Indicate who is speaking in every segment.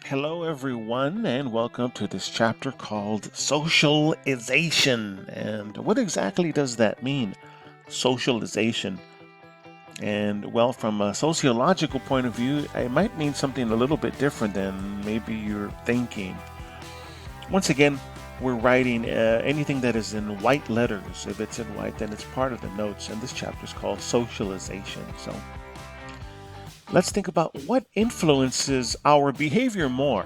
Speaker 1: Hello, everyone, and welcome to this chapter called Socialization. And what exactly does that mean? Socialization. And well, from a sociological point of view, it might mean something a little bit different than maybe you're thinking. Once again, we're writing anything that is in white letters. If it's in white, then it's part of the notes, and this chapter is called Socialization. So let's think about what influences our behavior more.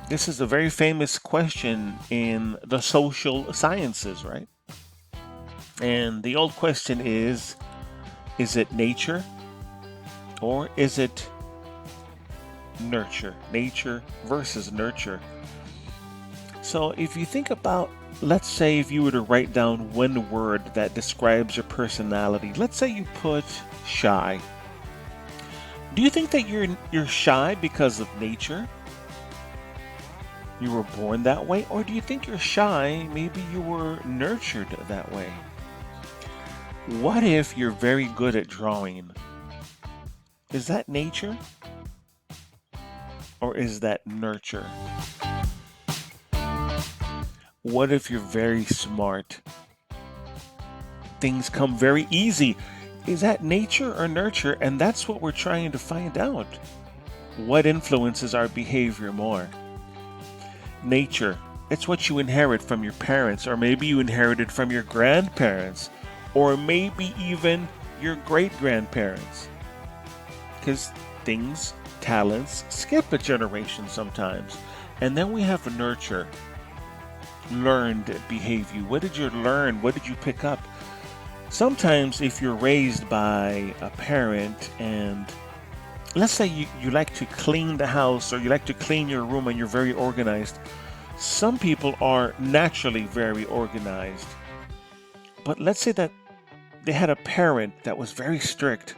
Speaker 1: This is a very famous question in the social sciences, right? And the old question is it nature or is it nurture? Nature versus nurture. So if you think about, let's say if you were to write down one word that describes your personality, let's say you put shy. Do you think that you're shy because of nature? You were born that way? Or do you think you're shy? Maybe you were nurtured that way. What if you're very good at drawing? Is that nature? Or is that nurture? What if you're very smart? Things come very easy. Is that nature or nurture? And that's what we're trying to find out. What influences our behavior more? Nature. It's what you inherit from your parents, or maybe you inherited from your grandparents, or maybe even your great-grandparents. Because things, talents, skip a generation sometimes. And then we have nurture. Learned behavior. What did you learn? What did you pick up? Sometimes if you're raised by a parent and let's say you like to clean the house or you like to clean your room and you're very organized. Some people are naturally very organized. But let's say that they had a parent that was very strict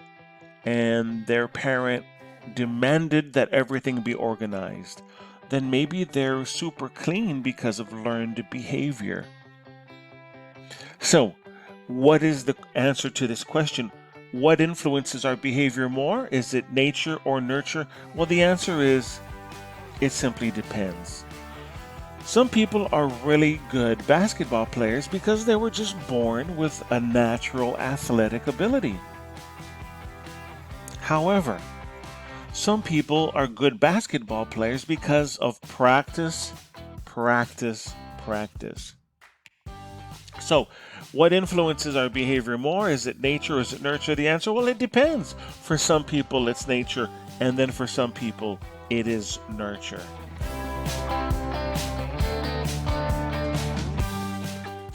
Speaker 1: and their parent demanded that everything be organized. Then maybe they're super clean because of learned behavior. So, what is the answer to this question? What influences our behavior more? Is it nature or nurture? Well, the answer is it simply depends. Some people are really good basketball players because they were just born with a natural athletic ability. However, some people are good basketball players because of practice, practice, practice. So, what influences our behavior more? Is it nature or is it nurture? The answer, well, it depends. For some people, it's nature, and then for some people, it is nurture.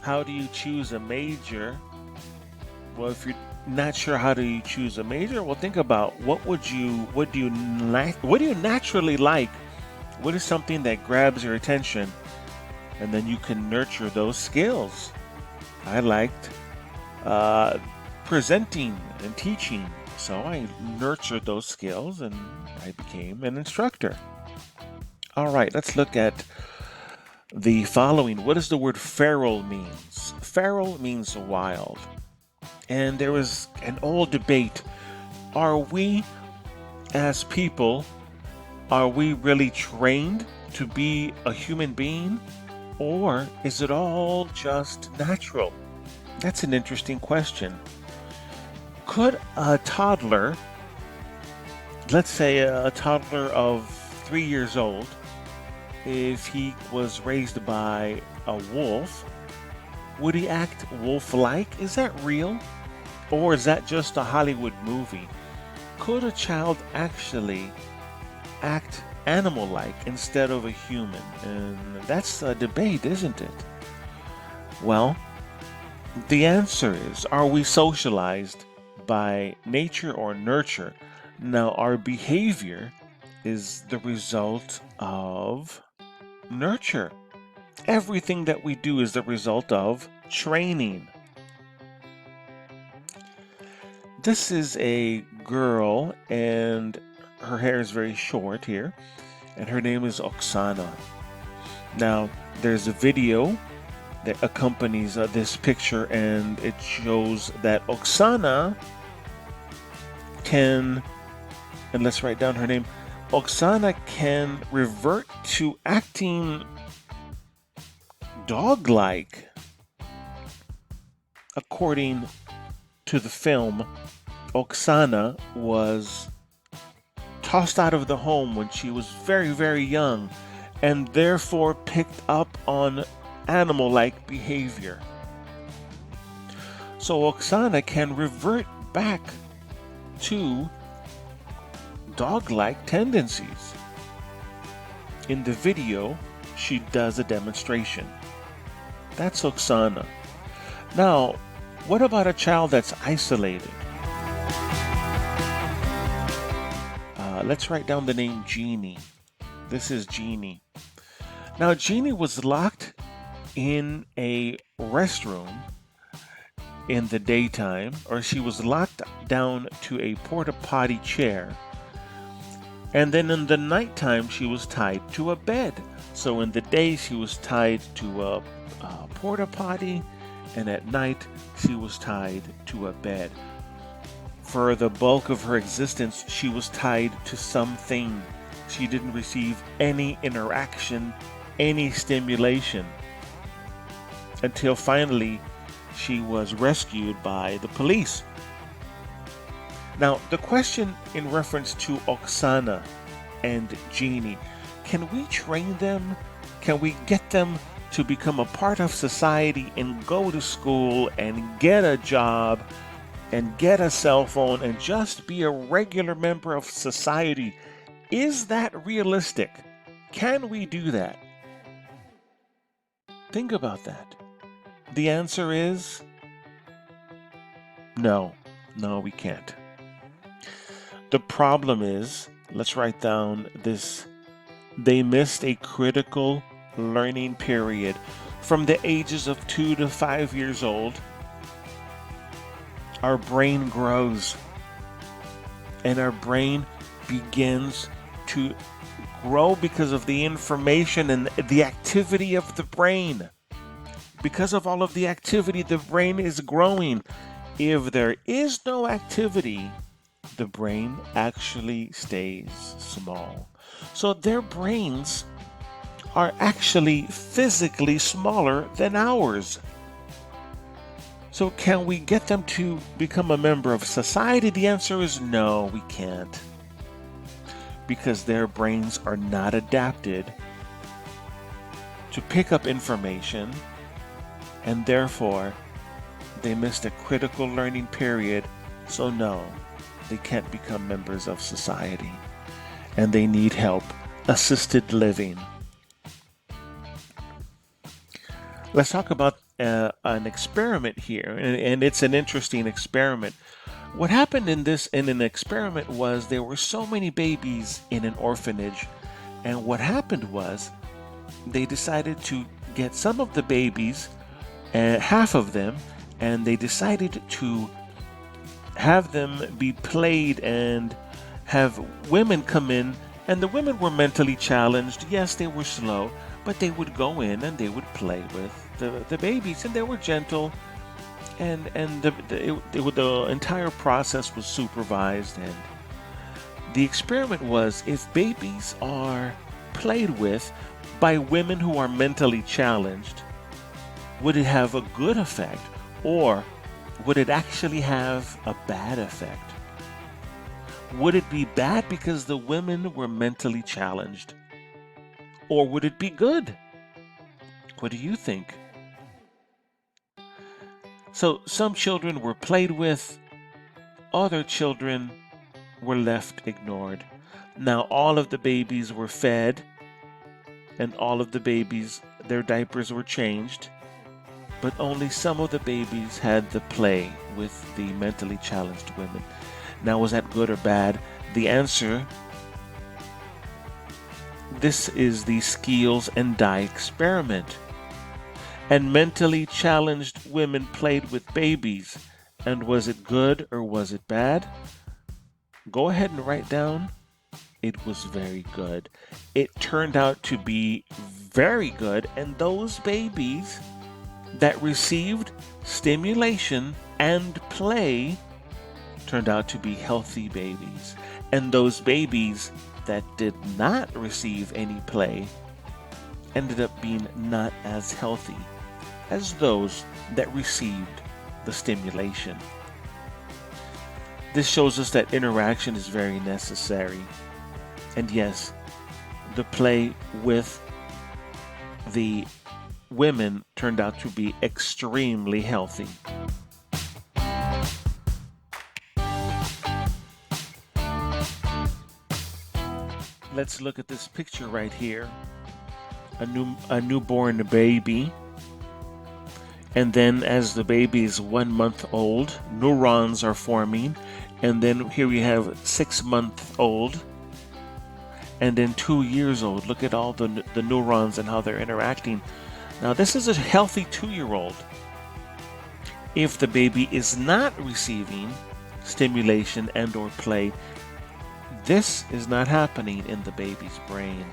Speaker 1: How do you choose a major? Well, if you're not sure how do you choose a major, well, think about what do you naturally like? What is something that grabs your attention? And then you can nurture those skills. I liked presenting and teaching, so I nurtured those skills and I became an instructor. All right, let's look at the following. What does the word feral means? Feral means wild. And there was an old debate. Are we as people, are we really trained to be a human being? Or is it all just natural? That's an interesting question. Could a toddler, let's say a toddler of 3 years old, if he was raised by a wolf, would he act wolf-like? Is that real? Or is that just a Hollywood movie? Could a child actually act animal-like instead of a human? And that's a debate, isn't it? Well, the answer is, are we socialized by nature or nurture? Now, our behavior is the result of nurture. Everything that we do is the result of training. This is a girl and her hair is very short here, and her name is Oxana. Now, there's a video that accompanies this picture, and it shows that Oxana can, and let's write down her name. Oxana can revert to acting dog-like. According to the film, Oxana was tossed out of the home when she was very, very young and therefore picked up on animal-like behavior. So Oxana can revert back to dog-like tendencies. In the video, she does a demonstration. That's Oxana. Now, what about a child that's isolated? Let's write down the name Genie. This is Genie. Now, Genie was locked in a restroom in the daytime, or she was locked down to a porta potty chair. And then in the nighttime, she was tied to a bed. So in the day, she was tied to a porta potty, and at night, she was tied to a bed. For the bulk of her existence, she was tied to something. She didn't receive any interaction, any stimulation, until finally she was rescued by the police. Now, the question in reference to Oxana and Genie, can we train them? Can we get them to become a part of society and go to school and get a job and get a cell phone and just be a regular member of society? Is that realistic? Can we do that? Think about that. The answer is no. No, we can't. The problem is, let's write down this, they missed a critical learning period from the ages of 2 to 5 years old. Our brain grows and our brain begins to grow because of the information and the activity of the brain. Because of all of the activity, the brain is growing. If there is no activity, the brain actually stays small. So their brains are actually physically smaller than ours. So can we get them to become a member of society? The answer is no, we can't. Because their brains are not adapted to pick up information, and therefore they missed a critical learning period. So no, they can't become members of society, and they need help. Assisted living. Let's talk about an experiment here, and it's an interesting experiment. What happened in an experiment was there were so many babies in an orphanage, and what happened was they decided to get some of the babies, half of them, and they decided to have them be played and have women come in, and the women were mentally challenged. Yes, they were slow, but they would go in and they would play with the babies, and they were gentle, and the entire process was supervised. And the experiment was, if babies are played with by women who are mentally challenged, would it have a good effect, or would it actually have a bad effect? Would it be bad because the women were mentally challenged? Or would it be good? What do you think? So some children were played with, other children were left ignored. Now all of the babies were fed, and all of the babies, their diapers were changed, but only some of the babies had the play with the mentally challenged women. Now, was that good or bad? The answer, this is the Skeels and Dye experiment. And mentally challenged women played with babies. And was it good or was it bad? Go ahead and write down. It was very good. It turned out to be very good, and those babies that received stimulation and play turned out to be healthy babies. And those babies that did not receive any play ended up being not as healthy as those that received the stimulation. This shows us that interaction is very necessary. And yes, the play with the women turned out to be extremely healthy. Let's look at this picture right here. A newborn baby. And then as the baby is 1 month old, neurons are forming. And then here we have 6 month old. And then 2 years old. Look at all the neurons and how they're interacting. Now this is a healthy 2-year-old. If the baby is not receiving stimulation and or play, this is not happening in the baby's brain.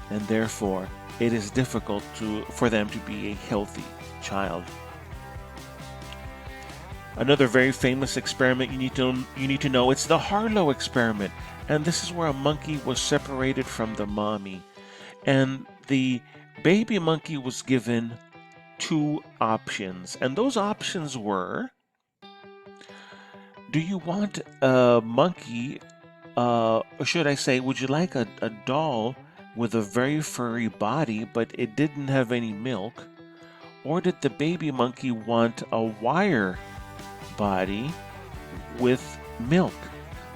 Speaker 1: And therefore, it is difficult for them to be a healthy child. Another very famous experiment you need to know, it's the Harlowe experiment. And this is where a monkey was separated from the mommy. And the baby monkey was given 2 options. And those options were, do you want a monkey, or should I say, would you like a doll with a very furry body, but it didn't have any milk? Or did the baby monkey want a wire body with milk?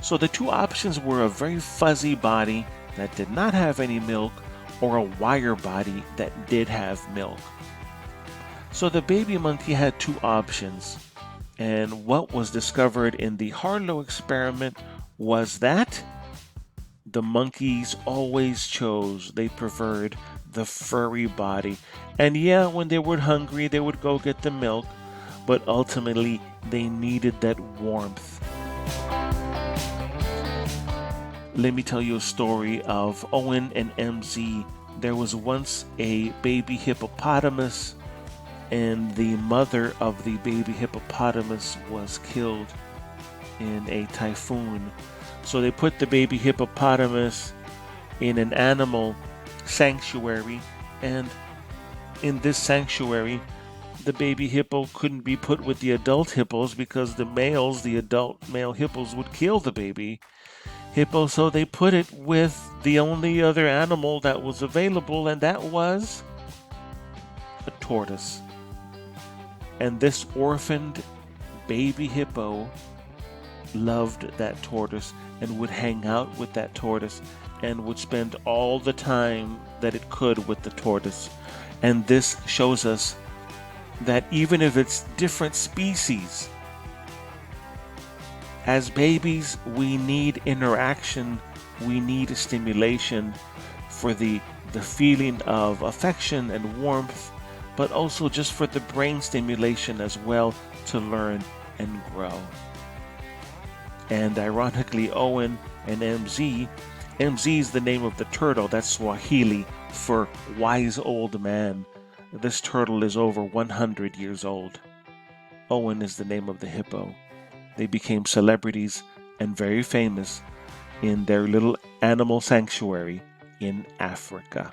Speaker 1: So the 2 options were a very fuzzy body that did not have any milk, or a wire body that did have milk. So the baby monkey had 2 options. And what was discovered in the Harlowe experiment was that the monkeys always chose, they preferred the furry body. And yeah, when they were hungry, they would go get the milk, but ultimately they needed that warmth. Let me tell you a story of Owen and MZ. There was once a baby hippopotamus, and the mother of the baby hippopotamus was killed in a typhoon. So they put the baby hippopotamus in an animal sanctuary, and in this sanctuary, the baby hippo couldn't be put with the adult hippos because the adult male hippos would kill the baby hippo, so they put it with the only other animal that was available, and that was a tortoise. And this orphaned baby hippo loved that tortoise and would hang out with that tortoise and would spend all the time that it could with the tortoise. And this shows us that even if it's different species, as babies, we need interaction, we need stimulation for the feeling of affection and warmth, but also just for the brain stimulation as well to learn and grow. And ironically, Owen and MZ is the name of the turtle. That's Swahili for wise old man. This turtle is over 100 years old. Owen is the name of the hippo. They became celebrities and very famous in their little animal sanctuary in Africa.